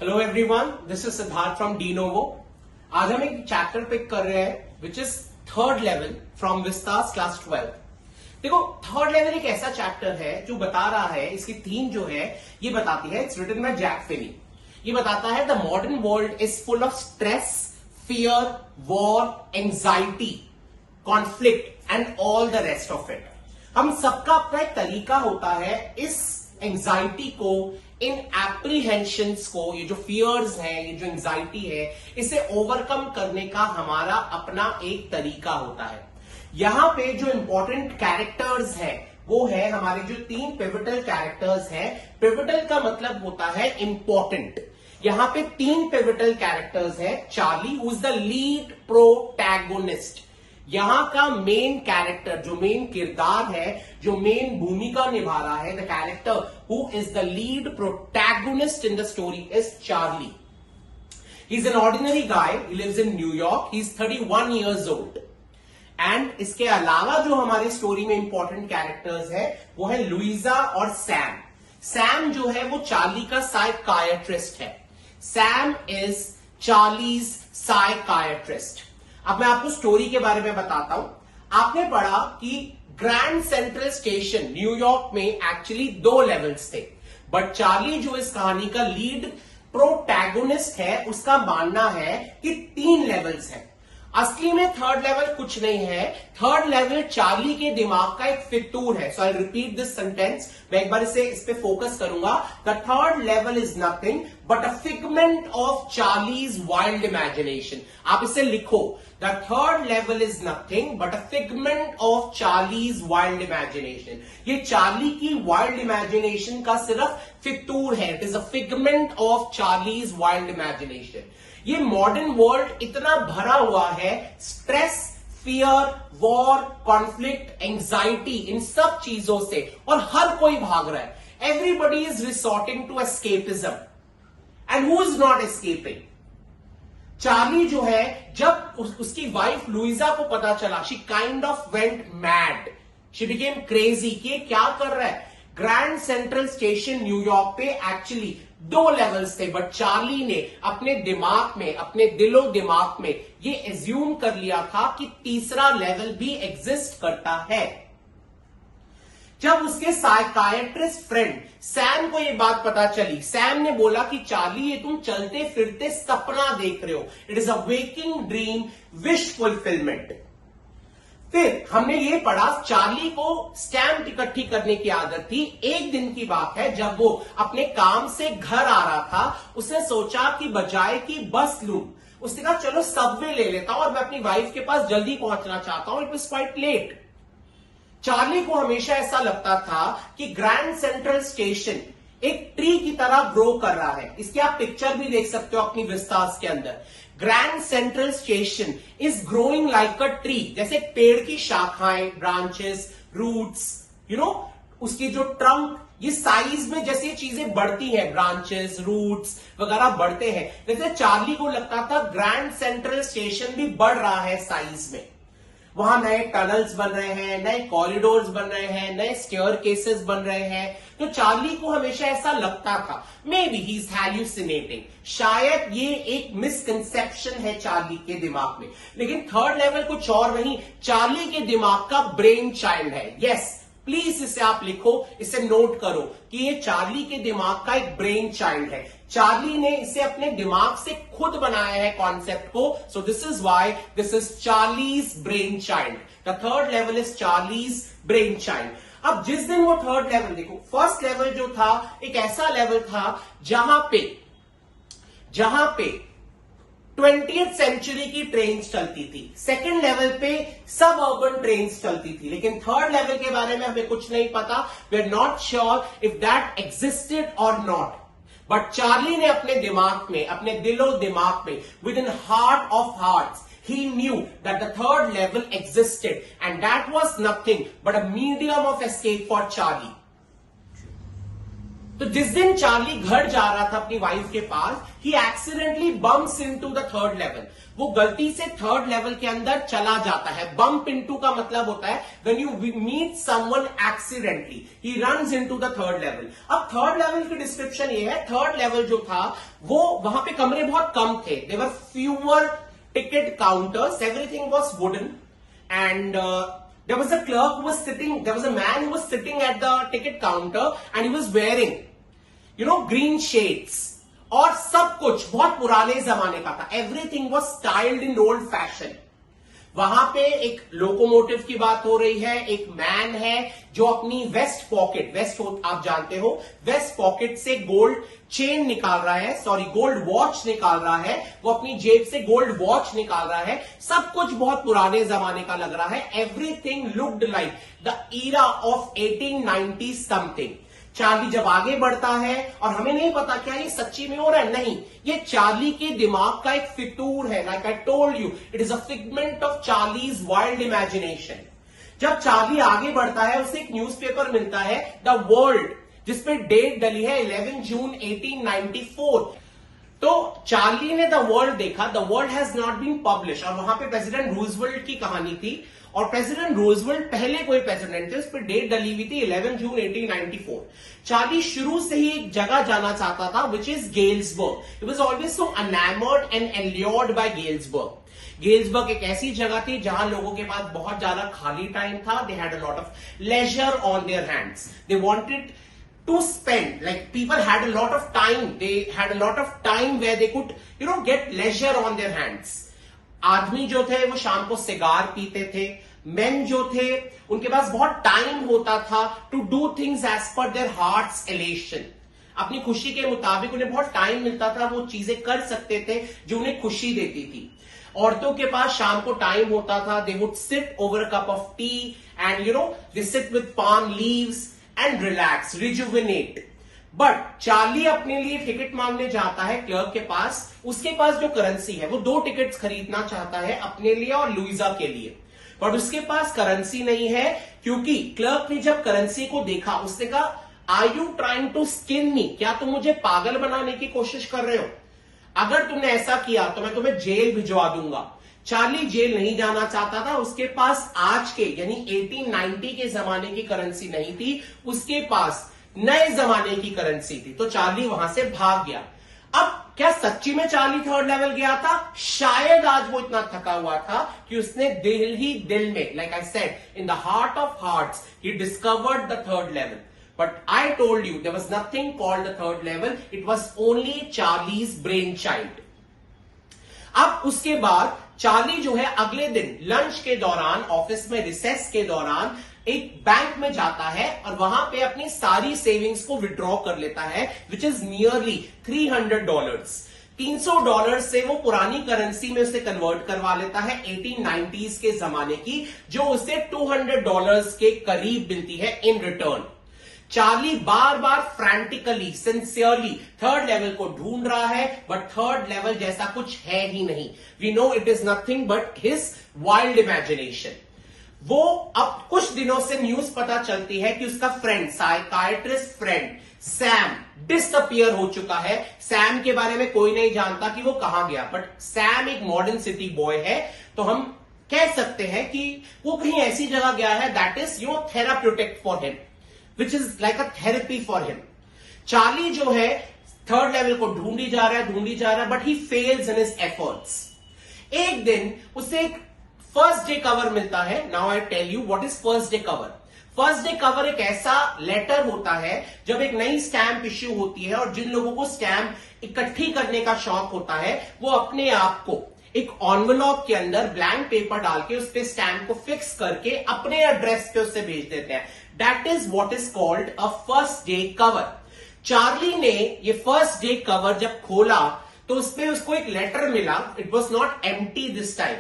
Hello everyone, this is Siddharth from Denovo. आज हम एक चैप्टर पिक कर रहे हैं which is third level from Vistas class 12। देखो, थर्ड लेवल एक ऐसा चैप्टर है जो बता रहा है, इसकी थीम जो है ये बताती है, it's written by Jack Finney. ये बताता है the modern world is full of stress, fear, war, anxiety, conflict and all the rest of it. हम सबका अपना एक तरीका होता है इस एंजाइटी को, इन एप्रीहेंशंस को, ये जो फियर्स है, ये जो एंजाइटी है, इसे ओवरकम करने का हमारा अपना एक तरीका होता है। यहां पे जो इंपॉर्टेंट कैरेक्टर्स है वो है हमारे जो 3 पिवटल कैरेक्टर्स हैं। पिवटल का मतलब होता है इंपॉर्टेंट। यहां पे 3 पिवटल कैरेक्टर्स हैं। Charlie, who is the lead protagonist, यहां का मेन कैरेक्टर, जो मेन किरदार है, जो मेन भूमिका निभा रहा है, the character who is the lead protagonist in the story is Charlie. He is an ordinary guy, he lives in New York, he is 31 years old। And इसके अलावा जो हमारे स्टोरी में इंपॉर्टेंट कैरेक्टर्स है वो है लुइजा और सैम। सैम जो है वो चार्ली का साइकायट्रिस्ट है। Sam is Charlie's psychiatrist. अब मैं आपको स्टोरी के बारे में बताता हूं। आपने पढ़ा कि ग्रैंड सेंट्रल स्टेशन न्यूयॉर्क में एक्चुअली 2 लेवल्स थे, बट चार्ली जो इस कहानी का लीड प्रोटैगोनिस्ट है उसका मानना है कि 3 लेवल्स हैं। असली में थर्ड लेवल कुछ नहीं है। थर्ड लेवल चार्ली के दिमाग का एक फितूर है। सो आई रिपीट दिस सेंटेंस, मैं एक बार इस पे फोकस करूंगा। The third level is nothing but a figment of Charlie's wild imagination. आप इसे लिखो, the third level is nothing but a figment of Charlie's wild imagination. ये चार्ली की वाइल्ड इमेजिनेशन का सिर्फ फितूर है। It is a figment of Charlie's wild imagination. ये modern world इतना भरा हुआ है stress, fear, war, conflict, anxiety, इन सब चीजों से, और हर कोई भाग रहा है। Everybody is resorting to escapism and who is not escaping? Charlie जो है, जब उसकी वाइफ लुइजा को पता चला, she kind of went mad, she became crazy कि क्या कर रहा है। ग्रैंड सेंट्रल स्टेशन न्यूयॉर्क पे एक्चुअली 2 लेवल्स थे, बट चार्ली ने अपने दिमाग में, अपने दिलो दिमाग में ये एज्यूम कर लिया था कि तीसरा लेवल भी एग्जिस्ट करता है। जब उसके साइकायट्रिस्ट फ्रेंड सैम को ये बात पता चली, सैम ने बोला कि चार्ली, ये तुम चलते फिरते सपना देख रहे हो, it is a waking dream, wish fulfilment. फिर हमने ये पढ़ा, चार्ली को स्टैम्प इकट्ठी करने की आदत थी। एक दिन की बात है, जब वो अपने काम से घर आ रहा था, उसने सोचा कि बजाय कि बस लूं, उसने कहा चलो सबवे ले लेता हूं और मैं अपनी वाइफ के पास जल्दी पहुंचना चाहता हूं। It was quite late. Charlie को हमेशा ऐसा लगता था कि ग्रैंड सेंट्रल स्टेशन एक ट्री की तरह ग्रो कर रहा है। इसकी आप पिक्चर भी देख सकते हो अपनी विस्तास के अंदर। Grand Central station is growing like a tree, जैसे पेड़ की शाखाएं, ब्रांचेस, रूट्स, उसकी जो ट्रंक, ये साइज में जैसे चीजें बढ़ती हैं, ब्रांचेस, रूट्स वगैरह बढ़ते हैं, जैसे चार्ली को लगता था ग्रैंड सेंट्रल स्टेशन भी बढ़ रहा है साइज में। वहां नए टनल्स बन रहे हैं, नए कॉरिडोर्स बन रहे हैं, नए स्टेयरकेसेस बन रहे हैं। तो चार्ली को हमेशा ऐसा लगता था, मे बी ही इज हैल्यूसिनेटिंग, शायद ये एक मिसकंसेप्शन है चार्ली के दिमाग में। लेकिन थर्ड लेवल कुछ और नहीं, चार्ली के दिमाग का ब्रेन चाइल्ड है। यस, प्लीज इसे आप लिखो, इसे नोट करो कि ये चार्ली के दिमाग का एक ब्रेन चाइल्ड है। चार्ली ने इसे अपने दिमाग से खुद बनाया है कॉन्सेप्ट को। So this is why this is Charlie's brain child. The third level is Charlie's brain child. अब जिस दिन वो थर्ड लेवल, देखो, फर्स्ट लेवल जो था एक ऐसा लेवल था जहां पे 20th सेंचुरी की ट्रेन चलती थी। सेकेंड लेवल पे सब अर्बन ट्रेन चलती थी। लेकिन थर्ड लेवल के बारे में हमें कुछ नहीं पता। We are not sure if that existed और नॉट। बट चार्ली ने अपने दिमाग में, अपने दिलो दिमाग में, within heart of hearts, he knew that the third level existed and that was nothing but a medium of escape for Charlie. तो जिस दिन चार्ली घर जा रहा था अपनी वाइफ के पास, he accidentally bumps into the third level. वो गलती से थर्ड लेवल के अंदर चला जाता है। बम्प इनटू का मतलब होता है when you meet someone accidentally, he runs into the third level. अब थर्ड लेवल की डिस्क्रिप्शन ये है, थर्ड लेवल जो था वो वहां पे कमरे बहुत कम थे, there were fewer ticket counters, everything was wooden and there was a clerk who was sitting, there was a man who was sitting at the ticket counter and he was wearing green shades, और सब कुछ बहुत पुराने जमाने का था। Everything was styled in old fashion. वहां पे एक लोकोमोटिव की बात हो रही है, एक मैन है जो अपनी वेस्ट पॉकेट, आप जानते हो, वेस्ट पॉकेट से गोल्ड चेन निकाल रहा है, सॉरी गोल्ड वॉच निकाल रहा है, वो अपनी जेब से गोल्ड वॉच निकाल रहा है। सब कुछ बहुत पुराने जमाने का लग रहा है। Everything looked like the era of 1890 something. Charlie जब आगे बढ़ता है, और हमें नहीं पता क्या ये सच्ची में हो रहा है, नहीं, ये चार्ली के दिमाग का एक फितूर है। Like I told you, it is a figment of Charlie's wild imagination. जब चार्ली आगे बढ़ता है, उसे एक न्यूज़पेपर मिलता है, द वर्ल्ड, जिसपे डेट डली है 11 जून 1894। तो चार्ली ने द वर्ल्ड देखा, the world has not been publish, और वहां पे प्रेसिडेंट रूजवेल्ट की कहानी थी, और प्रेसिडेंट रूजवेल्ट पहले कोई प्रेसिडेंट थे, उस पर डेट डली हुई थी 11 जून 1894। चार्ली शुरू से ही एक जगह जाना चाहता था, which is Galesburg. He was always so enamoured and allured by Galesburg. Galesburg एक ऐसी जगह थी जहां लोगों के पास बहुत ज्यादा खाली टाइम था, they had a lot of leisure on their hands, they wanted to spend, like people had a lot of time, they had a lot of time where they could get leisure on their hands. आदमी जो थे वो शाम को cigar पीते थे, main जो थे उनके पास बहुत टाइम होता था to do things as per their heart's elation. अपनी खुशी के मुताबिक उन्हें बहुत टाइम मिलता था, वो चीजें कर सकते थे जो उन्हें खुशी देती थी। औरतों के पास शाम को टाइम होता था, they would sit over a cup of T and they sit with palm leaves and relax, rejuvenate. But Charlie अपने लिए टिकट मांगने जाता है क्लर्क के पास। उसके पास जो करेंसी है, वो 2 टिकट्स खरीदना चाहता है अपने लिए और लुइजा के लिए, बट उसके पास करेंसी नहीं है, क्योंकि क्लर्क ने जब करेंसी को देखा, उसने कहा, are you trying to skin me? क्या तुम मुझे पागल बनाने की कोशिश कर रहे हो? अगर तुमने ऐसा किया तो मैं तुम्हें जेल भिजवा दूंगा। चार्ली जेल नहीं जाना चाहता था, उसके पास आज के यानी 1890 के जमाने की करेंसी नहीं थी, उसके पास नए जमाने की करेंसी थी। तो चार्ली वहां से भाग गया। अब क्या सच्ची में चार्ली थर्ड लेवल गया था? शायद आज वो इतना थका हुआ था कि उसने दिल ही दिल में, like I said, in the heart of hearts, he discovered the third level. But I told you there was nothing called the third level. It was only Charlie's brainchild. अब उसके बाद चार्ली जो है अगले दिन लंच के दौरान, office में रिसेस के दौरान, एक बैंक में जाता है और वहां पे अपनी सारी सेविंग्स को विड्रॉ कर लेता है, विच इज नियरली $300। $300 से वो पुरानी करेंसी में उसे कन्वर्ट करवा लेता है 1890s के जमाने की, जो उसे $200 के करीब मिलती है in return. Charlie bar bar frantically, sincerely third level को ढूंढ रहा है, बट थर्ड लेवल जैसा कुछ है ही नहीं। We know it is nothing but his wild imagination. वो अब कुछ दिनों से न्यूज पता चलती है कि उसका friend, psychiatrist friend Sam disappear हो चुका है। सैम के बारे में कोई नहीं जानता कि वो कहां गया, बट सैम एक मॉडर्न सिटी बॉय है, तो हम कह सकते हैं कि वो कहीं ऐसी जगह गया है that is therapeutic for him, which is like a therapy for him. Charlie जो है थर्ड लेवल को ढूंढी जा रहा है, but he fails in his efforts. एक दिन उसे एक फर्स्ट डे कवर मिलता है। Now I tell you what is first day cover. First day cover एक ऐसा लेटर होता है जब एक नई स्टैंप इश्यू होती है, और जिन लोगों को स्टैंप इकट्ठी करने का शौक होता है, वो अपने आप को एक एनवेलप के अंदर ब्लैंक पेपर डाल के उस पे स्टैंप को फिक्स करके अपने एड्रेस पे उससे भेज देते हैं। That is what is called a first day cover. Charlie ने ये फर्स्ट डे कवर जब खोला तो उसपे उसको एक लेटर मिला। It was not empty this time,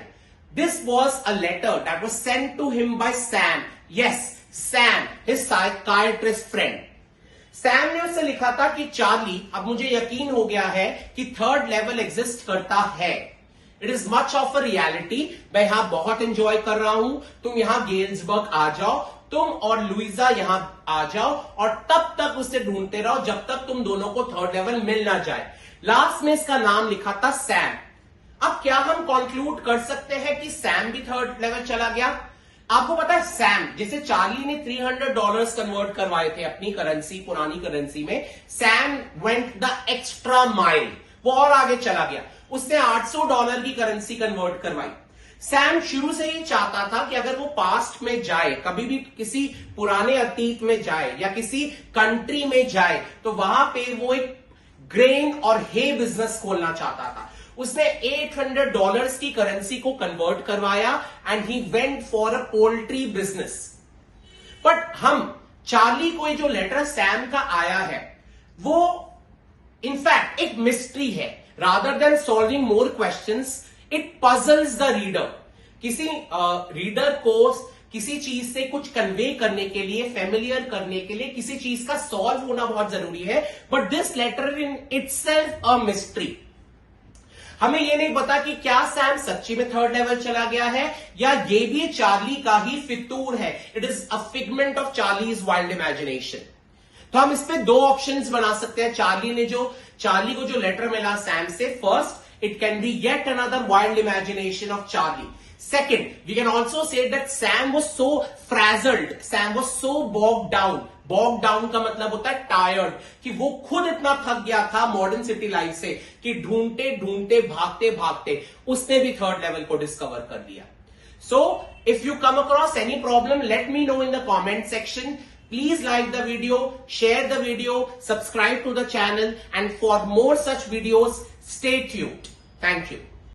this was a letter that was sent to him by Sam. Yes, Sam, his psychiatrist friend. Sam ने उससे लिखा था कि चार्ली, अब मुझे यकीन हो गया है कि थर्ड लेवल एग्जिस्ट करता है। It is much of a reality. मैं यहां बहुत एंजॉय कर रहा हूं, तुम यहां गेल्सबर्ग आ जाओ, तुम और लुइजा यहां आ जाओ और तब तक उसे ढूंढते रहो जब तक तुम दोनों को थर्ड लेवल मिल ना जाए। लास्ट में इसका नाम लिखा था सैम। अब क्या हम कंक्लूड कर सकते हैं कि सैम भी थर्ड लेवल चला गया? आपको पता है सैम, जैसे चार्ली ने $300 कन्वर्ट करवाए थे अपनी करेंसी, पुरानी करेंसी में, Sam went the extra mile, वो और आगे चला गया, उसने $800 की करेंसी कन्वर्ट करवाई। सैम शुरू से ही चाहता था कि अगर वो पास्ट में जाए, कभी भी किसी पुराने अतीत में जाए या किसी कंट्री में जाए, तो वहां पे वो एक ग्रेन और हे बिजनेस खोलना चाहता था। उसने $800 की करेंसी को कन्वर्ट करवाया and he went for a poultry business. But हम चार्ली को ये जो लेटर सैम का आया है वो इनफैक्ट एक मिस्ट्री है। Rather than solving more questions, it puzzles the reader. किसी रीडर को किसी चीज से कुछ कन्वे करने के लिए, फेमिलियर करने के लिए किसी चीज का सॉल्व होना बहुत जरूरी है। But this letter in itself a mystery. हमें यह नहीं पता कि क्या सैम सच्ची में थर्ड लेवल चला गया है या ये भी चार्ली का ही फितूर है। It is a figment of Charlie's wild imagination. तो हम इस पे दो ऑप्शंस बना सकते हैं। चार्ली को जो लेटर मिला सैम से, first, it can be yet another wild imagination of Charlie. Second, we can also say that Sam was so frazzled, Sam was so bogged down. Bogged down का मतलब होता है टायर्ड, कि वो खुद इतना थक गया था मॉडर्न सिटी लाइफ से कि ढूंढते ढूंढते भागते भागते उसने भी थर्ड लेवल को डिस्कवर कर लिया। So, if you come across any problem, let me know in the comment section. Please like the video, share the video, subscribe to the channel, and for more such videos, stay tuned. Thank you.